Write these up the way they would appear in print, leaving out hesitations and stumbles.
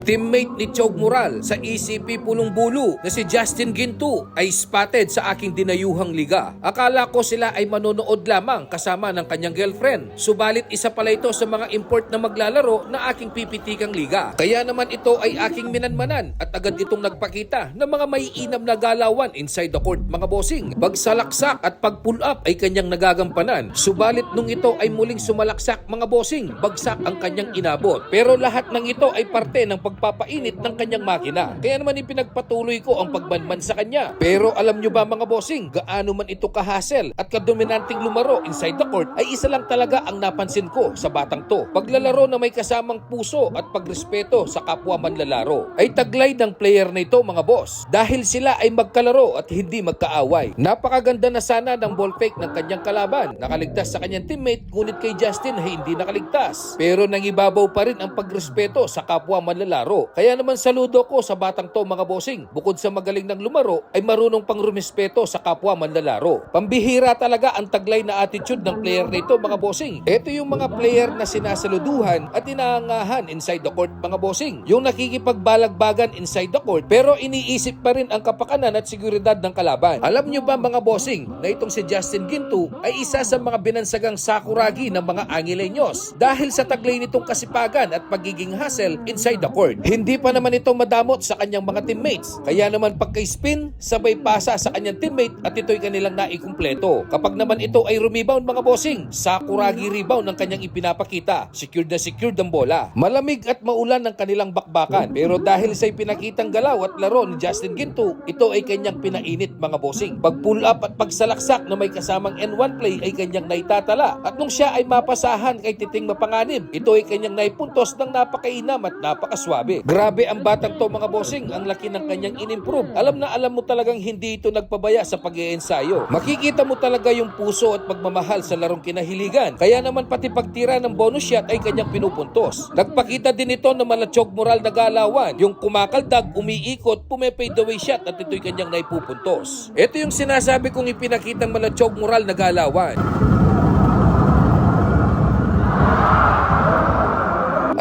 Teammate ni Chog Moral sa ECP Pulong Bulu na si Justin Ginto ay spotted sa aking dinayuhang liga. Akala ko sila ay manonood lamang kasama ng kanyang girlfriend. Subalit isa pala ito sa mga import na maglalaro na aking pipitikang liga. Kaya naman ito ay aking minanmanan at agad itong nagpakita ng mga maiinam na galawan inside the court mga bossing. Pagsalaksak at pag-pull up ay kanyang nagagampanan. Subalit nung ito ay muling sumalaksak mga bossing, bagsak ang kanyang inabot. Pero lahat ng ito ay parte ng pagpapainit ng kanyang makina. Kaya naman ipinagpatuloy ko ang pagmanman sa kanya. Pero alam nyo ba mga bossing, gaano man ito kahasel at kadominanting lumaro inside the court ay isa lang talaga ang napansin ko sa batang to. Paglalaro na may kasamang puso at pagrespeto sa kapwa manlalaro ay taglay ng player na ito mga boss. Dahil sila ay magkalaro at hindi magkaaway. Napakaganda na sana ng ball fake ng kanyang kalaban. Nakaligtas sa kanyang teammate ngunit kay Justin ay hindi nakaligtas. Pero nangibabaw pa rin ang pagrespeto sa kapwa manlalaro. Kaya naman saludo ko sa batang to mga bossing. Bukod sa magaling ng lumaro, ay marunong pang rumispeto sa kapwa manlalaro. Pambihira talaga ang taglay na attitude ng player na ito mga bossing. Ito yung mga player na sinasaluduhan at inaangahan inside the court mga bossing. Yung nakikipagbalagbagan inside the court pero iniisip pa rin ang kapakanan at seguridad ng kalaban. Alam nyo ba mga bossing na itong si Justin Ginto ay isa sa mga binansagang sakuragi ng mga Angileños dahil sa taglay nitong kasipagan at pagiging hustle inside the court. Hindi pa naman ito madamot sa kanyang mga teammates. Kaya naman pagka-spin, sabay pasa sa kanyang teammate at ito'y kanilang naikumpleto. Kapag naman ito ay rebound mga bossing, sakuragi rebound ng kanyang ipinapakita. Secured na secured ang bola. Malamig at maulan ng kanilang bakbakan. Pero dahil sa ipinakitang galaw at laro ni Justin Ginto, ito ay kanyang pinainit mga bossing. Pag pull up at pagsalaksak na may kasamang N1 play ay kanyang naitatala. At nung siya ay mapasahan kay Titing Mapanganib, ito ay kanyang naipuntos ng napakainam at napakaswabe. Grabe ang batang to mga bossing, ang laki ng kanyang inimprove. Alam na alam mo talagang hindi ito nagpabaya sa pag-iensayo. Makikita mo talaga yung puso at pagmamahal sa larong kinahiligan. Kaya naman pati pagtira ng bonus shot ay kanyang pinupuntos. Nagpakita din ito ng Chog Moral na galawan. Yung kumakaldag, umiikot, pumepay the way shot at ito'y kanyang naipupuntos. Ito yung sinasabi kong ipinakitang Chog Moral na galawan.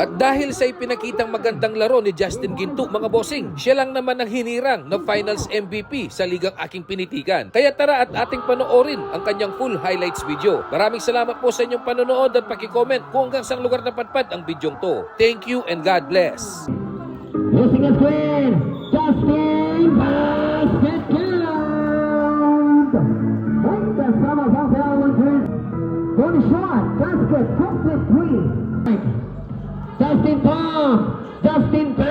At dahil sa ipinakitang magandang laro ni Justin Ginto mga bossing, siya lang naman ang hinirang na finals MVP sa ligang aking pinitikan. Kaya tara at ating panoorin ang kanyang full highlights video. Maraming salamat po sa inyong panonood at paki-comment kung hanggang saang lugar napadpad ang bidyong to. Thank you and God bless. Losing his way, Justin basket count. And the Summers out there one three. Good shot, basket, complete three. Justin Palm, Justin Palm.